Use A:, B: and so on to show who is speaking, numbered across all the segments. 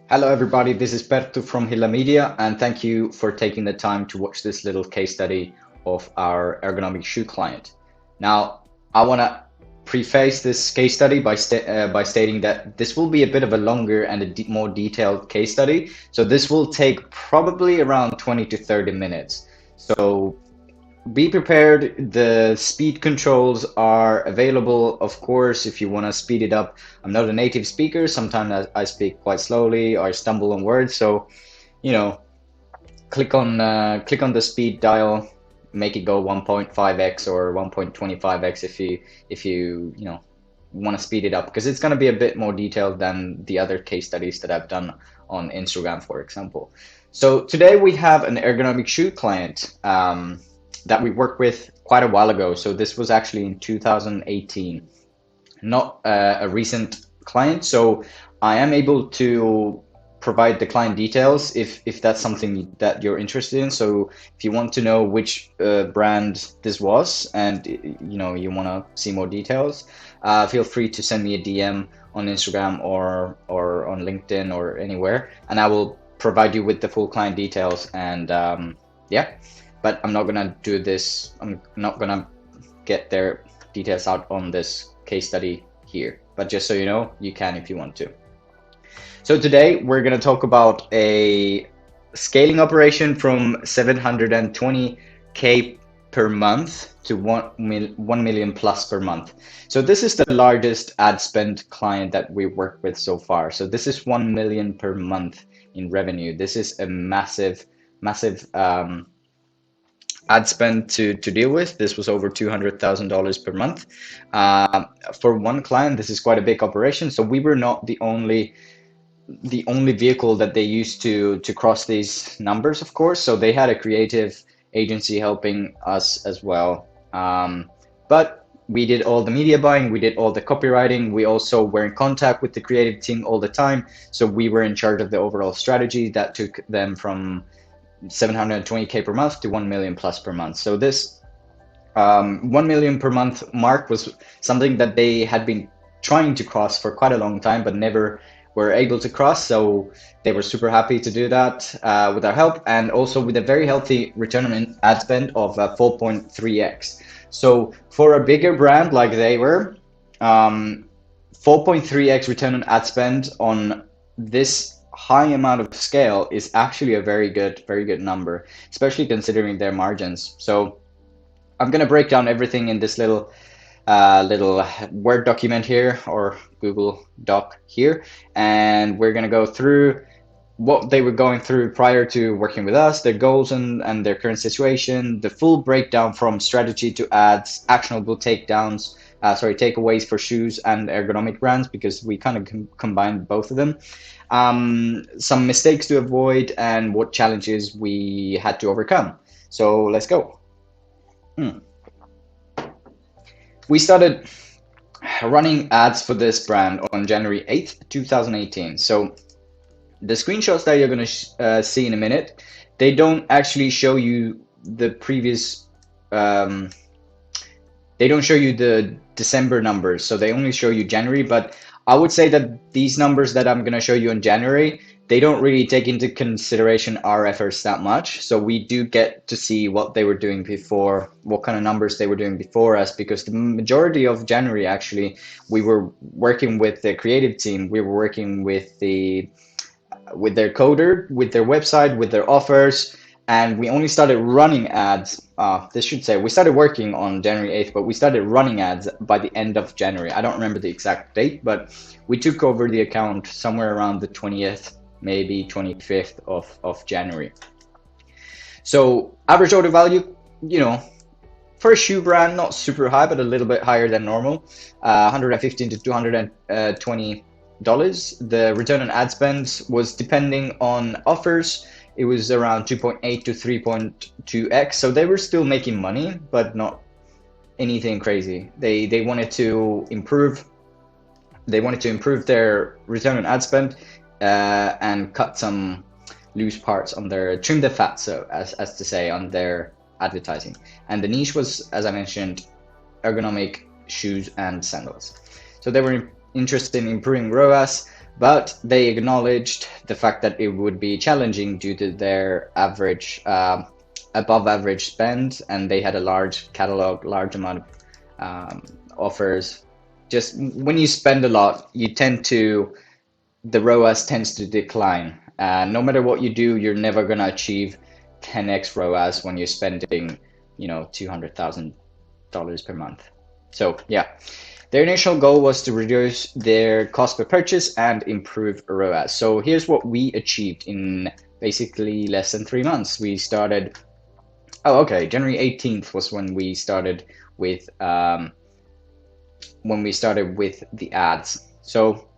A: Hello everybody, this is Perttu from Hilla Media, and thank you for taking the time to watch this little case study of our ergonomic shoe client. Now, I want to preface this case study by stating that this will be a bit of a longer and a more detailed case study. So this will take probably around 20 to 30 minutes. So be prepared. The speed controls are available, of course, if you want to speed it up. I'm not a native speaker. Sometimes I speak quite slowly or I stumble on words. So, you know, click on the speed dial, make it go 1.5x or 1.25x if you want to speed it up, because it's going to be a bit more detailed than the other case studies that I've done on Instagram, for example. So today we have an ergonomic shoe client that we worked with quite a while ago. So this was actually in 2018, not a recent client. So I am able to provide the client details if that's something that you're interested in. So if you want to know which brand this was, and you want to see more details, feel free to send me a DM on Instagram or on LinkedIn or anywhere, and I will provide you with the full client details. And yeah, but I'm not gonna do this. I'm not gonna get their details out on this case study here, but just so you know, you can if you want to. So today we're going to talk about a scaling operation from 720K per month to 1 million plus per month. So this is the largest ad spend client that we worked with so far. So this is 1 million per month in revenue. This is a massive ad spend to deal with. This was over $200,000 per month. For one client, this is quite a big operation. So we were not the only vehicle that they used to cross these numbers, of course. So they had a creative agency helping us as well. But we did all the media buying, we did all the copywriting. We also were in contact with the creative team all the time. So we were in charge of the overall strategy that took them from 720K per month to 1 million plus per month. So this 1 million per month mark was something that they had been trying to cross for quite a long time, but never were able to cross. So they were super happy to do that with our help, and also with a very healthy return on ad spend of 4.3x. So for a bigger brand like they were, 4.3x return on ad spend on this high amount of scale is actually a very good number, especially considering their margins. So I'm going to break down everything in this little Word document here, or Google Doc here, and we're going to go through what they were going through prior to working with us, their goals and their current situation, the full breakdown from strategy to ads, actionable takeaways for shoes and ergonomic brands, because we kind of combined both of them. Some mistakes to avoid and what challenges we had to overcome. So let's go. We started running ads for this brand on January 8th, 2018. So the screenshots that you're going to see in a minute, they don't actually show you the previous, they don't show you the December numbers. So they only show you January, but I would say that these numbers that I'm going to show you in January, they don't really take into consideration our efforts that much. So we do get to see what they were doing before, what kind of numbers they were doing before us, because the majority of January, actually, we were working with the creative team. We were working with their coder, with their website, with their offers, and we only started running ads. We started working on January 8th, but we started running ads by the end of January. I don't remember the exact date, but we took over the account somewhere around the 20th, maybe 25th of January. So average order value, for a shoe brand, not super high, but a little bit higher than normal, $115 to $220. The return on ad spend was, depending on offers, it was around 2.8 to 3.2x. So they were still making money, but not anything crazy. They wanted to improve. They wanted to improve their return on ad spend and cut some loose parts on trim the fat, so as to say, on their advertising. And the niche was, as I mentioned, ergonomic shoes and sandals. So they were interested in improving ROAS. but they acknowledged the fact that it would be challenging due to their average, above average spend, and they had a large catalog, large amount of offers. Just when you spend a lot, the ROAS tends to decline. No matter what you do, you're never going to achieve 10x ROAS when you're spending, $200,000 per month. So yeah, their initial goal was to reduce their cost per purchase and improve ROAS. So here's what we achieved in basically less than 3 months. We started, January 18th was when we started with the ads. So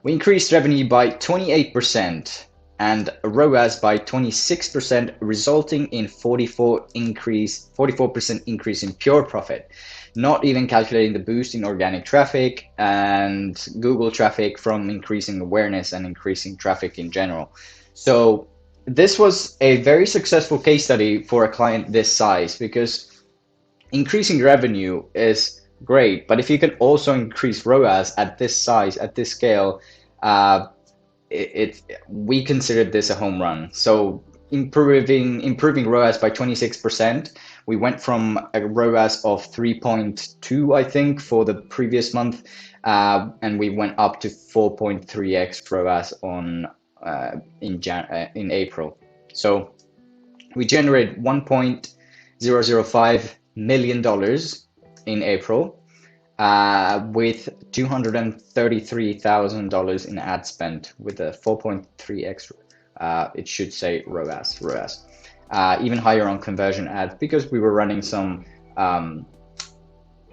A: we increased revenue by 28% and ROAS by 26%, resulting in 44% increase in pure profit, not even calculating the boost in organic traffic and Google traffic from increasing awareness and increasing traffic in general. So this was a very successful case study for a client this size, because increasing revenue is great, but if you can also increase ROAS at this size, at this scale, we considered this a home run. So improving ROAS by 26%. We went from a ROAS of 3.2, I think, for the previous month, and we went up to 4.3x ROAS in April. So we generated $1.005 million in April, with $233,000 in ad spend with a 4.3x, it should say ROAS. Even higher on conversion ads, because we were running some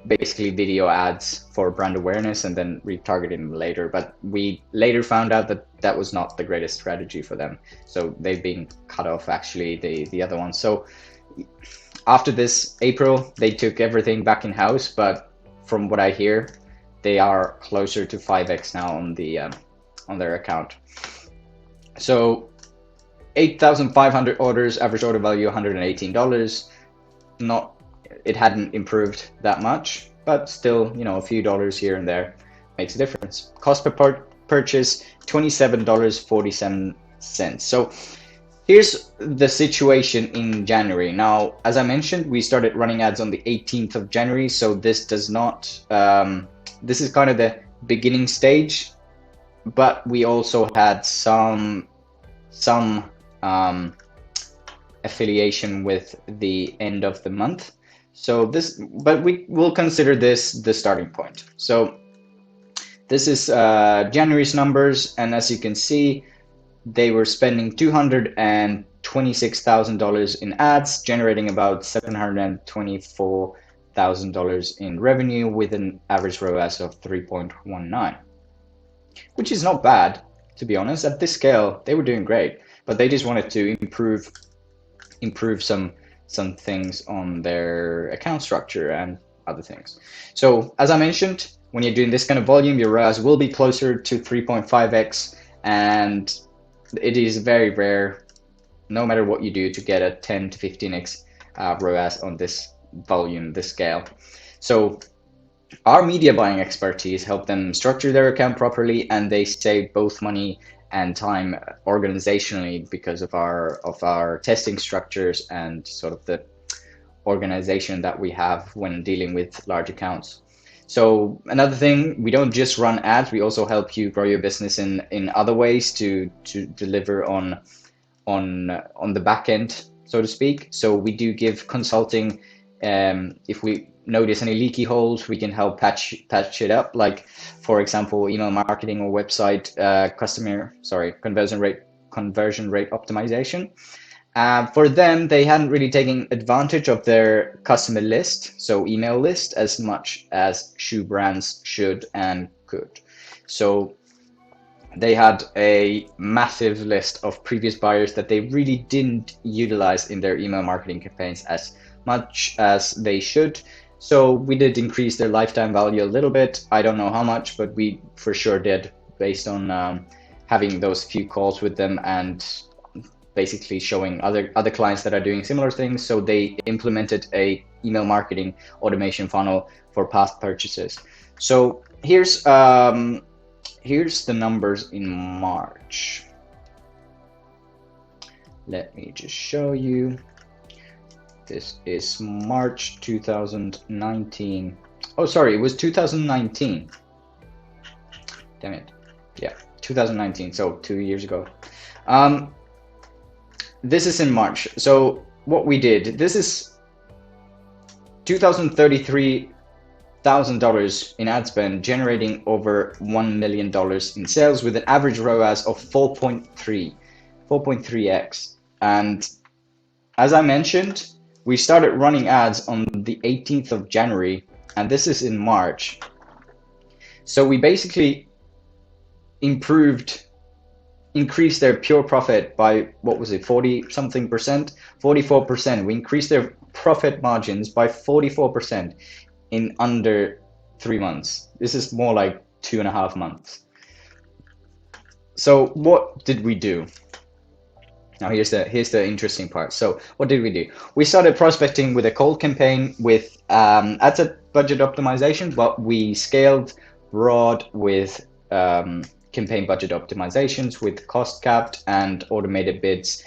A: basically video ads for brand awareness and then retargeting them later. But we later found out that that was not the greatest strategy for them. So they've been cut off, actually, the other one. So after this April, they took everything back in house, but from what I hear, they are closer to 5x now on their account. So 8,500 orders, average order value $118. It hadn't improved that much, but still, a few dollars here and there makes a difference. Cost per purchase $27.47. So here's the situation in January. Now, as I mentioned, we started running ads on the 18th of January. So this does not, this is kind of the beginning stage, but we also had some affiliation with the end of the month. But we will consider this the starting point. So this is January's numbers. And as you can see, they were spending $226,000 in ads, generating about $724,000 in revenue with an average ROAS of 3.19, which is not bad, to be honest. At this scale, they were doing great, but they just wanted to improve some things on their account structure and other things. So as I mentioned, when you're doing this kind of volume, your ROAS will be closer to 3.5x, and it is very rare, no matter what you do, to get a 10 to 15x ROAS on this volume, this scale. So our media buying expertise helped them structure their account properly, and they save both money and time organizationally because of our testing structures and sort of the organization that we have when dealing with large accounts. So another thing, we don't just run ads, we also help you grow your business in other ways to deliver on the back end, so to speak. So we do give consulting. If we notice any leaky holes, we can help patch it up. Like, for example, email marketing or website conversion rate optimization. For them, they hadn't really taken advantage of their customer list, so email list, as much as shoe brands should and could. So they had a massive list of previous buyers that they really didn't utilize in their email marketing campaigns as much as they should. So we did increase their lifetime value a little bit. I don't know how much, but we for sure did, based on having those few calls with them and basically showing other clients that are doing similar things. So they implemented a email marketing automation funnel for past purchases. So here's here's the numbers in March. Let me just show you. This is March 2019. Oh, sorry, it was 2019. Damn it. Yeah, 2019, so 2 years ago. This is in March. So what we did, this is $2,033,000 in ad spend, generating over $1 million in sales with an average ROAS of 4.3x. And as I mentioned, we started running ads on the 18th of January, and this is in March. So we basically increased their pure profit by, what was it, 40 something percent, 44%. We increased their profit margins by 44% in under 3 months. This is more like 2.5 months. So what did we do? Now here's the interesting part. So what did we do? We started prospecting with a cold campaign with ad set budget optimization, but we scaled broad with campaign budget optimizations with cost capped and automated bids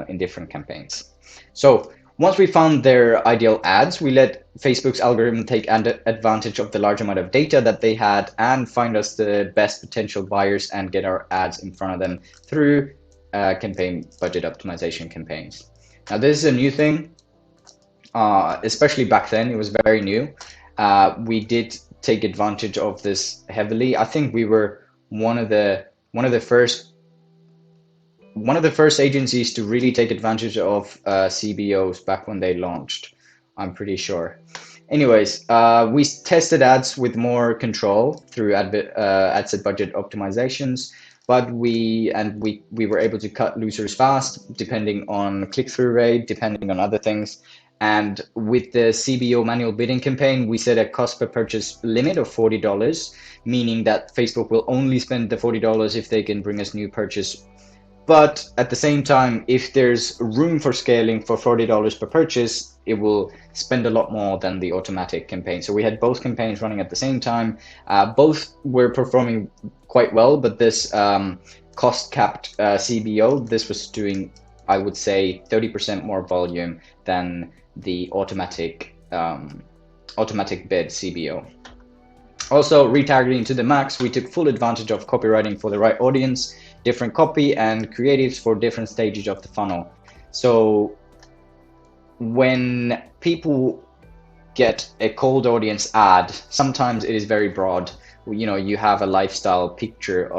A: in different campaigns. So once we found their ideal ads, we let Facebook's algorithm take advantage of the large amount of data that they had and find us the best potential buyers and get our ads in front of them through campaign budget optimization campaigns. Now this is a new thing, especially back then. It was very new. We did take advantage of this heavily. I think we were one of the first agencies to really take advantage of CBOs back when they launched, I'm pretty sure. Anyways, we tested ads with more control through ad set budget optimizations, but we were able to cut losers fast, depending on click-through rate, depending on other things. And with the CBO manual bidding campaign, we set a cost per purchase limit of $40, meaning that Facebook will only spend the $40 if they can bring us new purchase. But at the same time, if there's room for scaling for $40 per purchase, it will spend a lot more than the automatic campaign. So we had both campaigns running at the same time. Both were performing quite well, but this cost-capped CBO, this was doing, I would say, 30% more volume than the automatic bid CBO. Also, retargeting to the max, we took full advantage of copywriting for the right audience, different copy and creatives for different stages of the funnel. So when people get a cold audience ad, sometimes it is very broad. You know, you have a lifestyle picture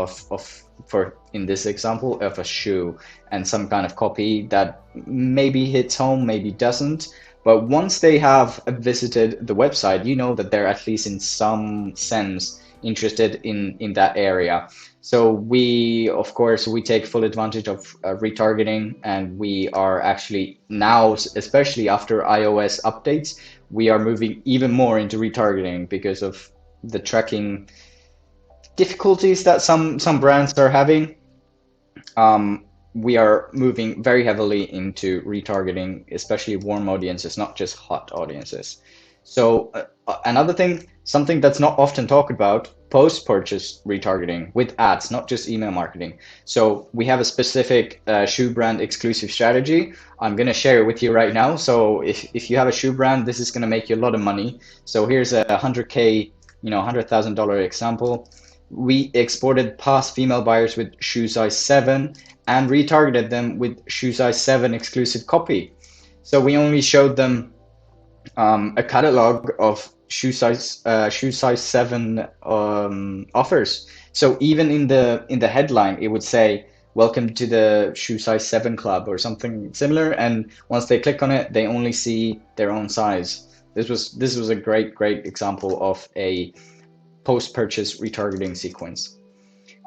A: for in this example of a shoe and some kind of copy that maybe hits home, maybe doesn't. But once they have visited the website, you know that they're at least in some sense interested in that area. So we, of course, we take full advantage of retargeting, and we are actually now, especially after iOS updates, we are moving even more into retargeting because of the tracking difficulties that some brands are having. We are moving very heavily into retargeting, especially warm audiences, not just hot audiences. So another thing, something that's not often talked about, post-purchase retargeting with ads, not just email marketing. So we have a specific shoe brand exclusive strategy. I'm going to share it with you right now. So if you have a shoe brand, this is going to make you a lot of money. So here's a 100K, $100,000 example. We exported past female buyers with shoe size 7 and retargeted them with shoe size 7 exclusive copy. So we only showed them a catalog of shoe size 7 offers. So even in the headline, it would say, "Welcome to the shoe size 7 club" or something similar. And once they click on it, they only see their own size. This was a great example of a post-purchase retargeting sequence.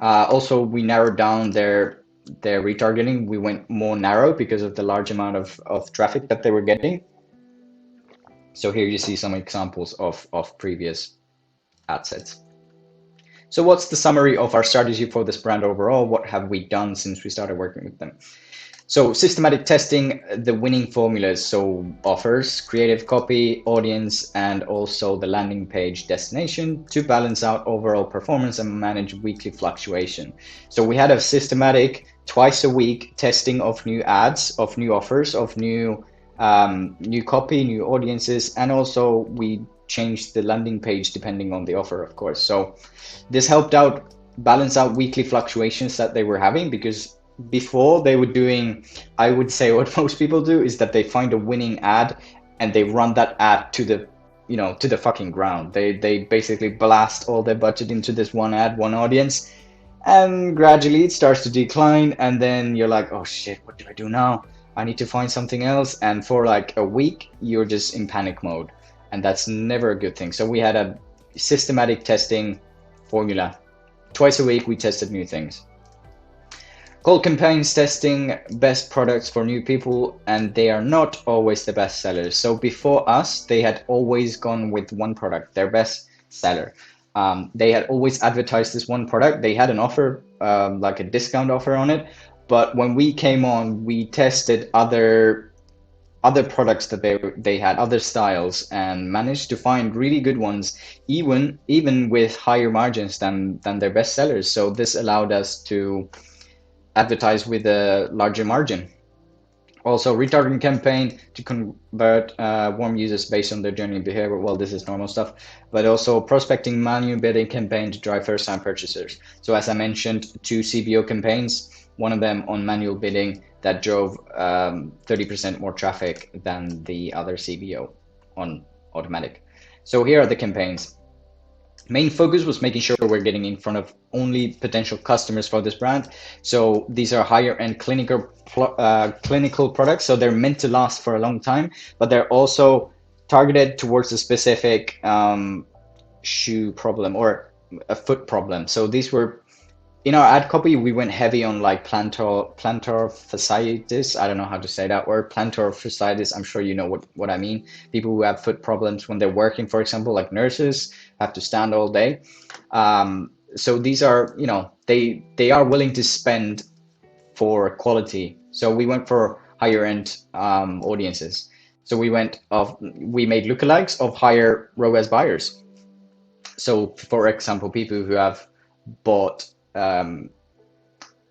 A: Also, we narrowed down their retargeting. We went more narrow because of the large amount of traffic that they were getting. So here you see some examples of previous ad sets. So what's the summary of our strategy for this brand overall? What have we done since we started working with them? So systematic testing the winning formulas, so offers, creative copy, audience, and also the landing page destination to balance out overall performance and manage weekly fluctuation. So we had a systematic twice a week testing of new ads, of new offers, of new copy, new audiences, and also we changed the landing page depending on the offer, of course. So this helped out balance out weekly fluctuations that they were having, because before they were doing, I would say what most people do is that they find a winning ad and they run that ad to the, to the fucking ground. They basically blast all their budget into this one ad, one audience, and gradually it starts to decline, and then you're like, oh shit, what do I do now? I need to find something else. And for like a week you're just in panic mode, and that's never a good thing. So we had a systematic testing formula. Twice a week we tested new things. Cold campaigns testing best products for new people, and they are not always the best sellers. So before us, they had always gone with one product, their best seller. They had always advertised this one product. They had an offer, like a discount offer on it. But when we came on, we tested other products that they had, other styles, and managed to find really good ones, even with higher margins than their best sellers. So this allowed us to advertise with a larger margin. Also, retargeting campaign to convert warm users based on their journey and behavior. Well, this is normal stuff, but also prospecting manual bidding campaign to drive first-time purchasers. So as I mentioned, 2 CBO campaigns, one of them on manual bidding that drove 30% more traffic than the other CBO on automatic. So here are the campaigns. Main focus was making sure we're getting in front of only potential customers for this brand. So these are higher end clinical products. So they're meant to last for a long time, but they're also targeted towards a specific shoe problem or a foot problem. So these were, in our ad copy, we went heavy on like plantar fasciitis. I don't know how to say that word, plantar fasciitis. I'm sure you know what I mean. People who have foot problems when they're working, for example, like nurses have to stand all day. So these are, they are willing to spend for quality. So we went for higher end audiences. So we made lookalikes of higher ROAS buyers. So for example, people who have bought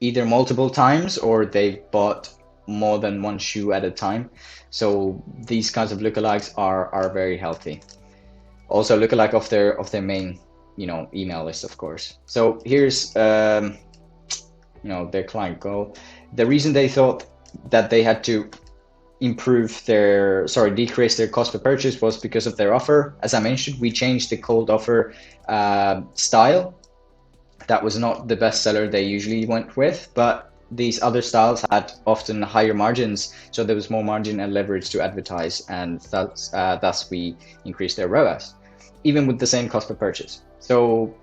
A: either multiple times or they've bought more than one shoe at a time. So these kinds of lookalikes are very healthy. Also lookalike of their main email list, of course. So here's their client goal. The reason they thought that they had to decrease their cost per purchase was because of their offer. As I mentioned, we changed the cold offer style. That was not the best seller they usually went with, but these other styles had often higher margins, so there was more margin and leverage to advertise, and thus we increased their ROAS, even with the same cost per purchase. So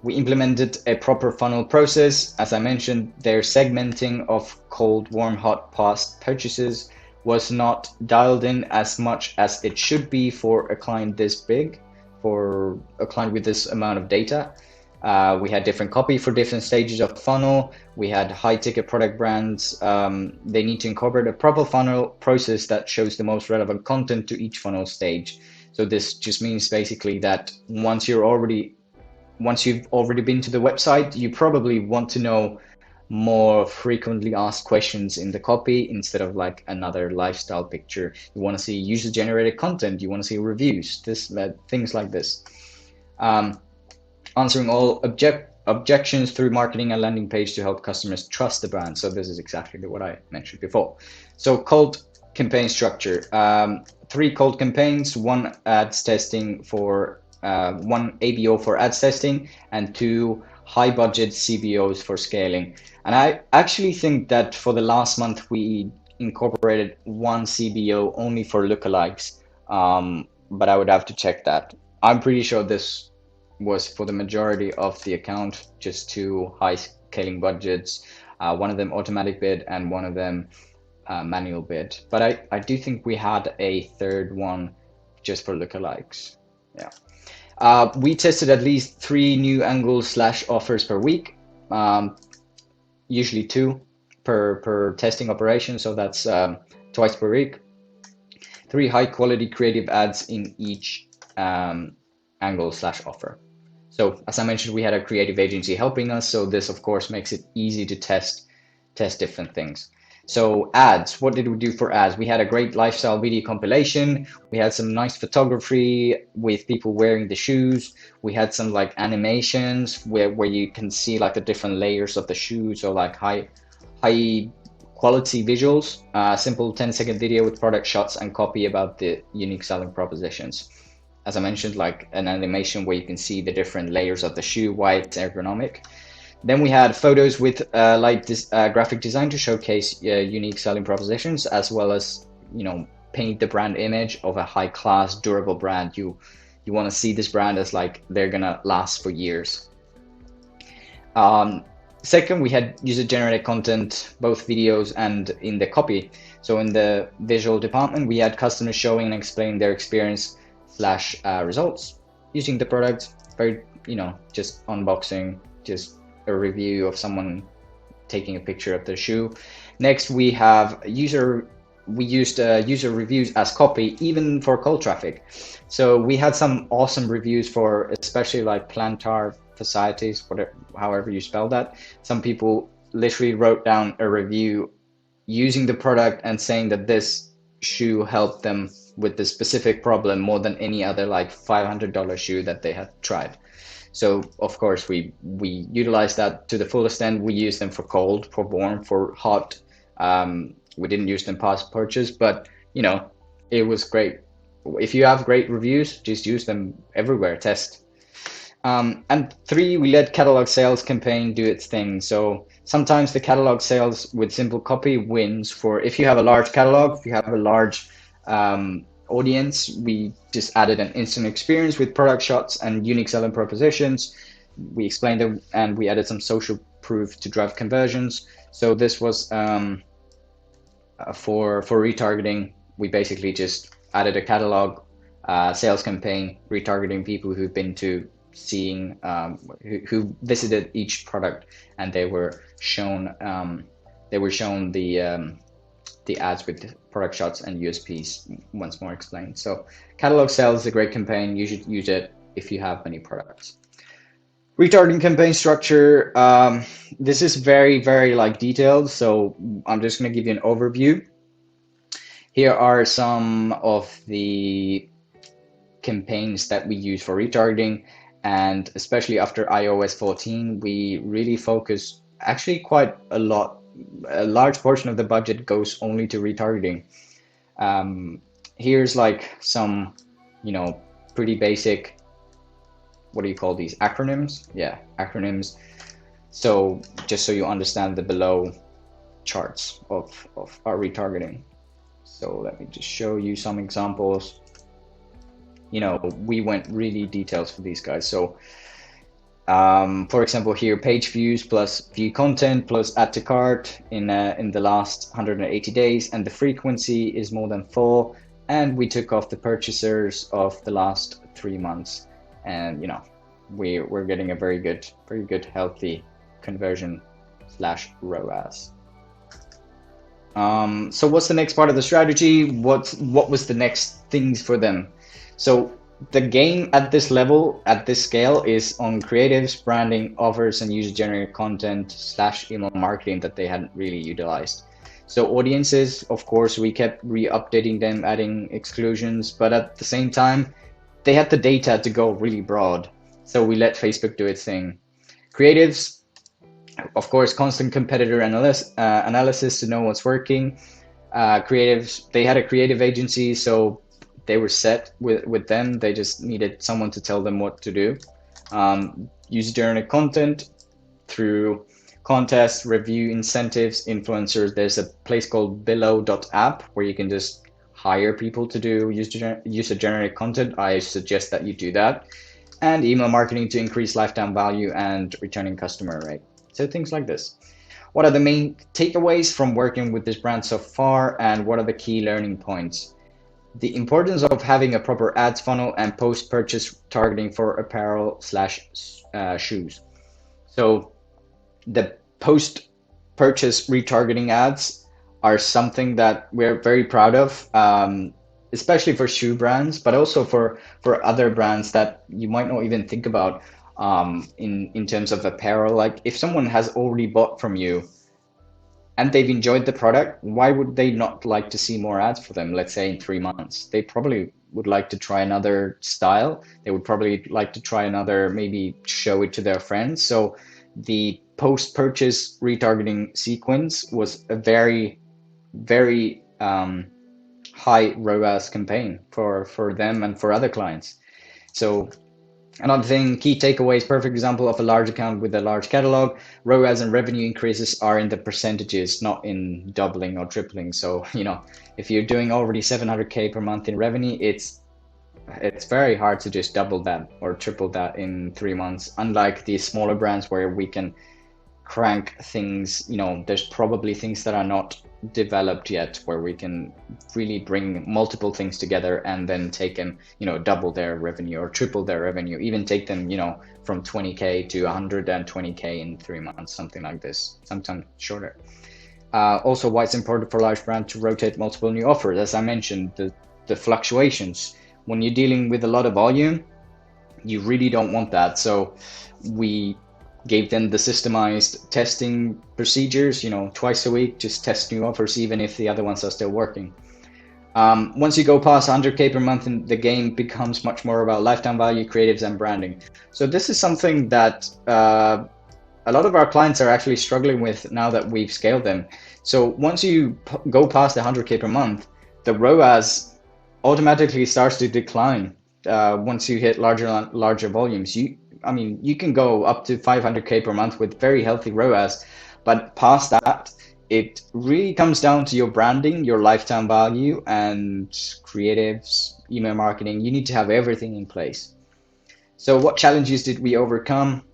A: we implemented a proper funnel process. As I mentioned, their segmenting of cold, warm, hot, past purchases was not dialed in as much as it should be for a client this big, for a client with this amount of data. We had different copy for different stages of funnel. We had high ticket product brands. They need to incorporate a proper funnel process that shows the most relevant content to each funnel stage. So this just means basically that once you've already been to the website, you probably want to know more frequently asked questions in the copy instead of like another lifestyle picture. You want to see user generated content. You want to see reviews, things like this. Answering all objections through marketing and landing page to help customers trust the brand. So this is exactly what I mentioned before. So cold campaign structure, 3 cold campaigns, 1 ads testing for 1 ABO for ads testing, and 2 high budget CBOs for scaling. And I actually think that for the last month we incorporated 1 CBO only for lookalikes, but I would have to check that. I'm pretty sure this was for the majority of the account, just 2 high scaling budgets, one of them automatic bid and one of them manual bid. But I do think we had a 3rd one just for lookalikes. Yeah. We tested at least 3 new angles / offers per week, usually 2. per testing operation, so that's twice per week. 3 high quality creative ads in each angle / offer. So as I mentioned, we had a creative agency helping us, so this of course makes it easy to test different things. So ads, what did we do for ads? We had a great lifestyle video compilation. We had some nice photography with people wearing the shoes. We had some like animations where you can see like the different layers of the shoes, so like high quality visuals, simple 10-second video with product shots and copy about the unique selling propositions. As I mentioned, like an animation where you can see the different layers of the shoe, why it's ergonomic. Then we had photos with like this graphic design to showcase unique selling propositions, as well as, you know, paint the brand image of a high class, durable brand. You want to see this brand as like they're gonna last for years. Second, we had user-generated content, both videos and in the copy. So in the visual department, we had customers showing and explaining their experience / results using the product. Very, you know, just unboxing, just a review of someone taking a picture of their shoe. Next, we have we used user reviews as copy, even for cold traffic. So we had some awesome reviews for especially like plantar fasciitis, whatever, however you spell that. Some people literally wrote down a review using the product and saying that this shoe helped them with this specific problem more than any other like $500 shoe that they had tried. So of course we utilized that to the full extent. We used them for cold, for warm, for hot. We didn't use them past purchase, but you know, it was great. If you have great reviews, just use them everywhere, test. And 3, we let catalog sales campaign do its thing. So sometimes the catalog sales with simple copy wins. For if you have a large catalog, if you have a large audience, we just added an instant experience with product shots and unique selling propositions. We explained them and we added some social proof to drive conversions. So this was for retargeting. We basically just added a catalog sales campaign retargeting people who've been to seeing who visited each product, and they were shown the ads with product shots and USPs once more explained. So catalog sales is a great campaign. You should use it if you have many products. Retargeting campaign structure. This is very like detailed, so I'm just going to give you an overview. Here are some of the campaigns that we use for retargeting, and especially after iOS 14, we really focus actually quite a lot. A large portion of the budget goes only to retargeting. Here's like some, you know, pretty basic, what do you call these, acronyms? Yeah, acronyms. So just so you understand the below charts of our retargeting. So let me just show you some examples. You know, we went really details for these guys. So for example, here, page views plus view content plus add to cart in the last 180 days, and the frequency is more than 4, and we took off the purchasers of the last 3 months, and you know, we're getting a very good healthy conversion / ROAS. So what's the next part of the strategy? What was the next things for them? So the game at this level, at this scale, is on creatives, branding, offers, and user-generated content / email marketing that they hadn't really utilized. So audiences, of course, we kept re-updating them, adding exclusions, but at the same time, they had the data to go really broad. So we let Facebook do its thing. Creatives, of course, constant competitor analysis to know what's working. Creatives, they had a creative agency, so they were set with them. They just needed someone to tell them what to do. User-generated content through contests, review, incentives, influencers. There's a place called below.app where you can just hire people to do user-generated content. I suggest that you do that. And email marketing to increase lifetime value and returning customer rate. So things like this. What are the main takeaways from working with this brand so far, and what are the key learning points? The importance of having a proper ads funnel and post-purchase targeting for apparel / shoes. So the post purchase retargeting ads are something that we're very proud of, especially for shoe brands, but also for other brands that you might not even think about in terms of apparel. Like if someone has already bought from you and they've enjoyed the product, why would they not like to see more ads for them? Let's say in 3 months, they probably would like to try another style. They would probably like to try another, maybe show it to their friends. So the post-purchase retargeting sequence was a very, very high ROAS campaign for them and for other clients. So another thing, key takeaways, perfect example of a large account with a large catalog. ROAS and revenue increases are in the percentages, not in doubling or tripling. So, if you're doing already 700K per month in revenue, it's very hard to just double that or triple that in 3 months. Unlike the smaller brands where we can crank things, there's probably things that are not developed yet where we can really bring multiple things together and then take them, double their revenue or triple their revenue, even take them, from 20K to 120K in 3 months, something like this, sometimes shorter. Also, why it's important for large brand to rotate multiple new offers. As I mentioned, the fluctuations. When you're dealing with a lot of volume, you really don't want that. So we gave them the systemized testing procedures, twice a week, just test new offers, even if the other ones are still working. Once you go past 100K per month, the game becomes much more about lifetime value, creatives, and branding. So this is something that a lot of our clients are actually struggling with now that we've scaled them. So once you go past 100K per month, the ROAS automatically starts to decline. Once you hit larger volumes, you can go up to 500K per month with very healthy ROAS, but past that, it really comes down to your branding, your lifetime value, and creatives, email marketing. You need to have everything in place. So what challenges did we overcome?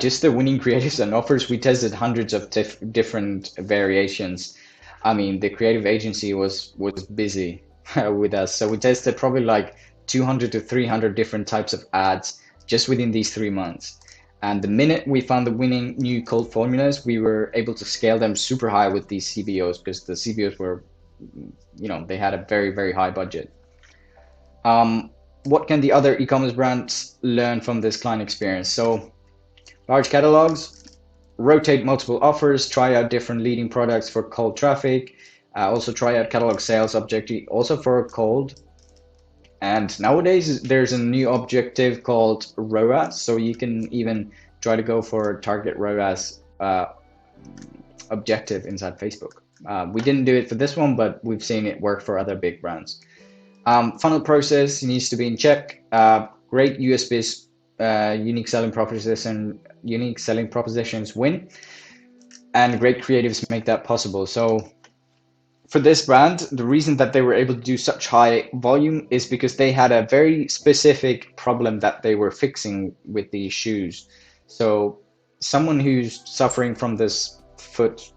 A: Just the winning creatives and offers. We tested hundreds of different variations. The creative agency was busy with us. So we tested probably like 200 to 300 different types of ads just within these 3 months. And the minute we found the winning new cold formulas, we were able to scale them super high with these CBOs, because the CBOs were, they had a very, very high budget. What can the other e-commerce brands learn from this client experience? So large catalogs, rotate multiple offers, try out different leading products for cold traffic, also try out catalog sales objective, also for cold. And nowadays there's a new objective called ROAS, so you can even try to go for target ROAS objective inside Facebook. We didn't do it for this one, but we've seen it work for other big brands. Funnel process needs to be in check. Great USPs, unique selling propositions win, and great creatives make that possible. So for this brand, the reason that they were able to do such high volume is because they had a very specific problem that they were fixing with these shoes. So someone who's suffering from this foot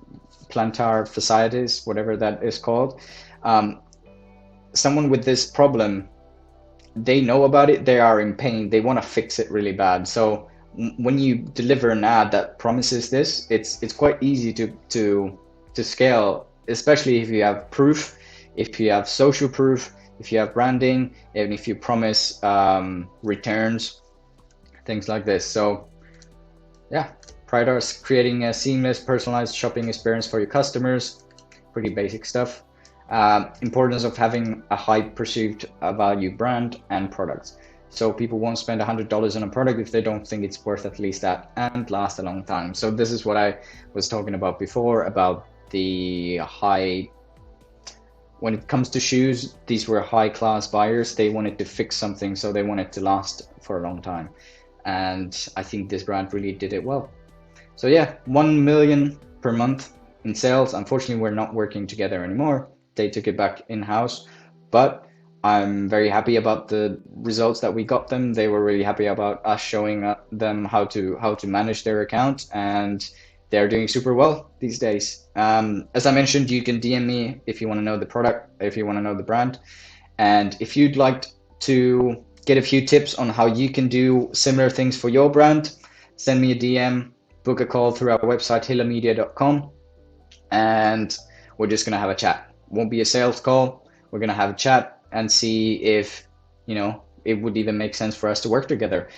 A: plantar fasciitis, whatever that is called, someone with this problem, they know about it, they are in pain, they want to fix it really bad. So when you deliver an ad that promises this, it's quite easy to scale, especially if you have proof, if you have social proof, if you have branding, and if you promise returns, things like this. So yeah, pride on creating a seamless, personalized shopping experience for your customers. Pretty basic stuff. Importance of having a high perceived value brand and products. So people won't spend $100 on a product if they don't think it's worth at least that and last a long time. So this is what I was talking about before, about the high, when it comes to shoes, these were high class buyers. They wanted to fix something, so they wanted to last for a long time. And I think this brand really did it well. So yeah, 1 million per month in sales. Unfortunately, we're not working together anymore. They took it back in-house, but I'm very happy about the results that we got them. They were really happy about us showing them how to manage their account, and they're doing super well these days. As I mentioned, you can DM me if you want to know the product, if you want to know the brand, and if you'd like to get a few tips on how you can do similar things for your brand, send me a DM. book a call through our website, hillamedia.com, and we're just going to have a chat. Won't be a sales call. We're going to have a chat and see if, it would even make sense for us to work together.